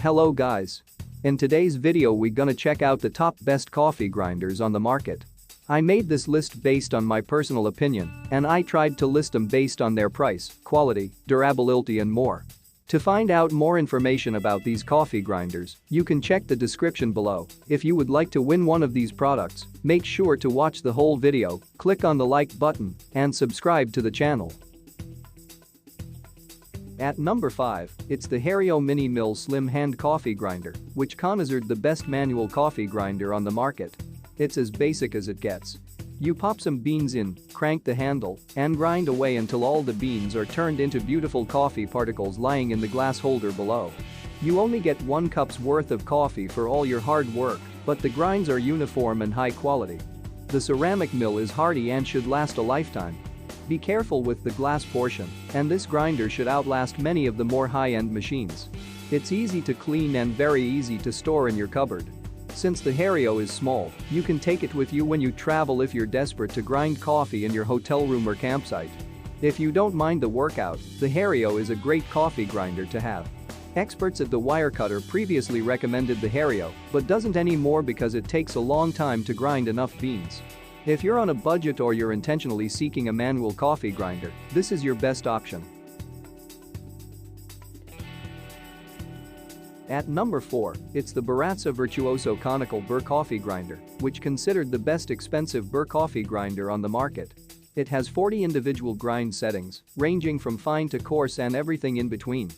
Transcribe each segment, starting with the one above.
Hello guys. In today's video we gonna check out the top best coffee grinders on the market. I made this list based on my personal opinion, and I tried to list them based on their price, quality, durability and more. To find out more information about these coffee grinders, you can check the description below. If you would like to win one of these products, make sure to watch the whole video, click on the like button, and subscribe to the channel. At number 5, it's the Hario Mini Mill Slim Hand Coffee Grinder, which considered the best manual coffee grinder on the market. It's as basic as it gets. You pop some beans in, crank the handle, and grind away until all the beans are turned into beautiful coffee particles lying in the glass holder below. You only get 1 cup's worth of coffee for all your hard work, but the grinds are uniform and high quality. The ceramic mill is hardy and should last a lifetime. Be careful with the glass portion, and this grinder should outlast many of the more high-end machines. It's easy to clean and very easy to store in your cupboard. Since the Hario is small, you can take it with you when you travel if you're desperate to grind coffee in your hotel room or campsite. If you don't mind the workout, the Hario is a great coffee grinder to have. Experts at the Wirecutter previously recommended the Hario, but doesn't anymore because it takes a long time to grind enough beans. If you're on a budget or you're intentionally seeking a manual coffee grinder, this is your best option. At number 4, it's the Baratza Virtuoso Conical Burr Coffee Grinder, which considered the best expensive burr coffee grinder on the market. It has 40 individual grind settings, ranging from fine to coarse and everything in between.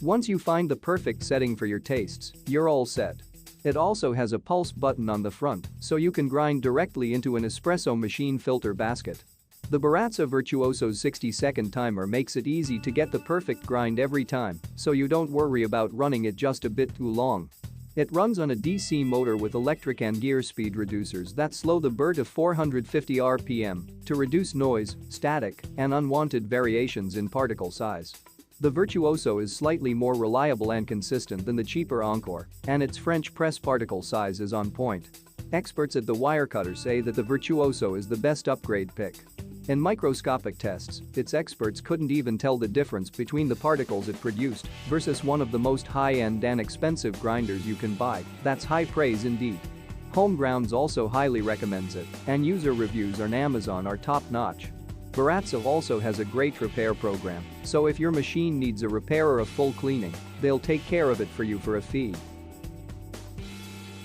Once you find the perfect setting for your tastes, you're all set. It also has a pulse button on the front, so you can grind directly into an espresso machine filter basket. The Baratza Virtuoso's 60-second timer makes it easy to get the perfect grind every time, so you don't worry about running it just a bit too long. It runs on a DC motor with electric and gear speed reducers that slow the burr to 450 RPM to reduce noise, static, and unwanted variations in particle size. The Virtuoso is slightly more reliable and consistent than the cheaper Encore, and its French press particle size is on point. Experts at the Wirecutter say that the Virtuoso is the best upgrade pick. In microscopic tests, its experts couldn't even tell the difference between the particles it produced versus one of the most high-end and expensive grinders you can buy. That's high praise indeed. Homegrounds also highly recommends it, and user reviews on Amazon are top-notch. Baratza also has a great repair program, so if your machine needs a repair or a full cleaning, they'll take care of it for you for a fee.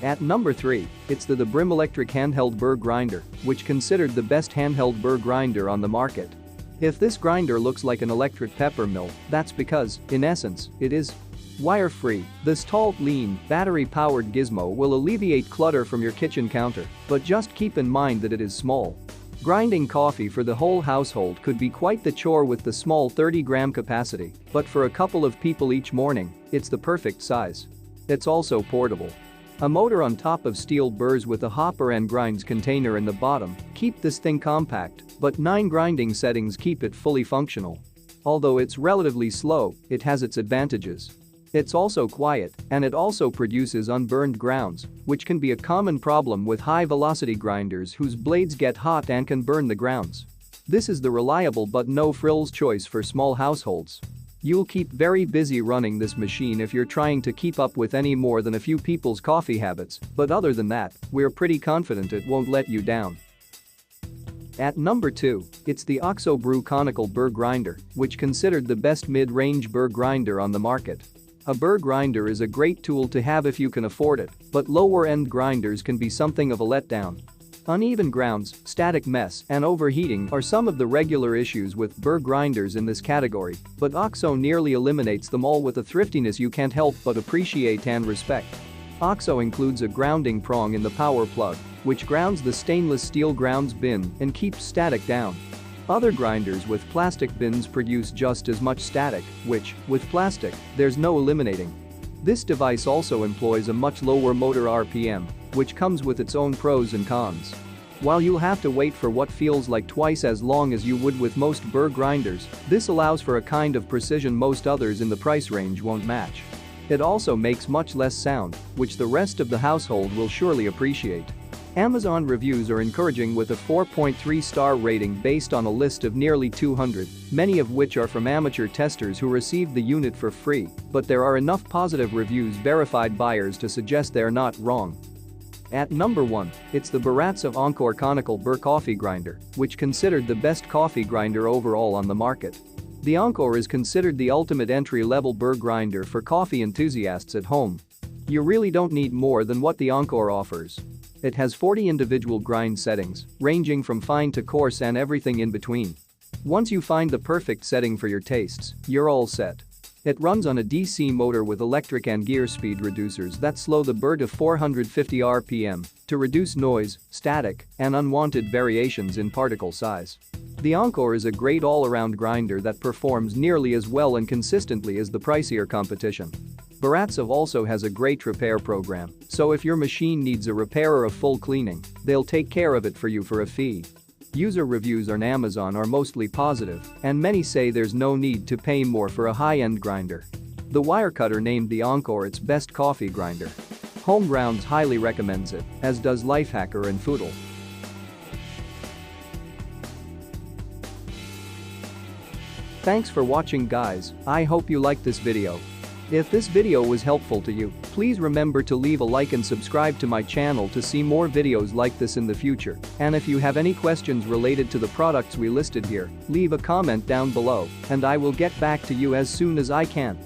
At number 3, it's the Brim Electric Handheld Burr Grinder, which considered the best handheld burr grinder on the market. If this grinder looks like an electric pepper mill, that's because, in essence, it is. Wire-free, this tall, lean, battery-powered gizmo will alleviate clutter from your kitchen counter, but just keep in mind that it is small. Grinding coffee for the whole household could be quite the chore with the small 30-gram capacity, but for a couple of people each morning, it's the perfect size. It's also portable. A motor on top of steel burrs with a hopper and grinds container in the bottom keep this thing compact, but 9 grinding settings keep it fully functional. Although it's relatively slow, it has its advantages. It's also quiet, and it also produces unburned grounds, which can be a common problem with high-velocity grinders whose blades get hot and can burn the grounds. This is the reliable but no-frills choice for small households. You'll keep very busy running this machine if you're trying to keep up with any more than a few people's coffee habits, but other than that, we're pretty confident it won't let you down. At number 2, it's the OXO Brew Conical Burr Grinder, which considered the best mid-range burr grinder on the market. A burr grinder is a great tool to have if you can afford it, but lower-end grinders can be something of a letdown. Uneven grounds, static mess, and overheating are some of the regular issues with burr grinders in this category, but OXO nearly eliminates them all with a thriftiness you can't help but appreciate and respect. OXO includes a grounding prong in the power plug, which grounds the stainless steel grounds bin and keeps static down. Other grinders with plastic bins produce just as much static, which, with plastic, there's no eliminating. This device also employs a much lower motor RPM, which comes with its own pros and cons. While you'll have to wait for what feels like twice as long as you would with most burr grinders, this allows for a kind of precision most others in the price range won't match. It also makes much less sound, which the rest of the household will surely appreciate. Amazon reviews are encouraging with a 4.3-star rating based on a list of nearly 200, many of which are from amateur testers who received the unit for free, but there are enough positive reviews verified buyers to suggest they're not wrong. At number 1, it's the Baratza Encore Conical Burr Coffee Grinder, which considered the best coffee grinder overall on the market. The Encore is considered the ultimate entry-level burr grinder for coffee enthusiasts at home. You really don't need more than what the Encore offers. It has 40 individual grind settings, ranging from fine to coarse and everything in between. Once you find the perfect setting for your tastes, you're all set. It runs on a DC motor with electric and gear speed reducers that slow the burr to 450 RPM to reduce noise, static, and unwanted variations in particle size. The Encore is a great all-around grinder that performs nearly as well and consistently as the pricier competition. Baratza also has a great repair program, so if your machine needs a repair or a full cleaning, they'll take care of it for you for a fee. User reviews on Amazon are mostly positive, and many say there's no need to pay more for a high-end grinder. The Wirecutter named the Encore its best coffee grinder. Homegrounds highly recommends it, as does Lifehacker and Foodle. Thanks for watching, guys. I hope you liked this video. If this video was helpful to you, please remember to leave a like and subscribe to my channel to see more videos like this in the future. And if you have any questions related to the products we listed here, leave a comment down below, and I will get back to you as soon as I can.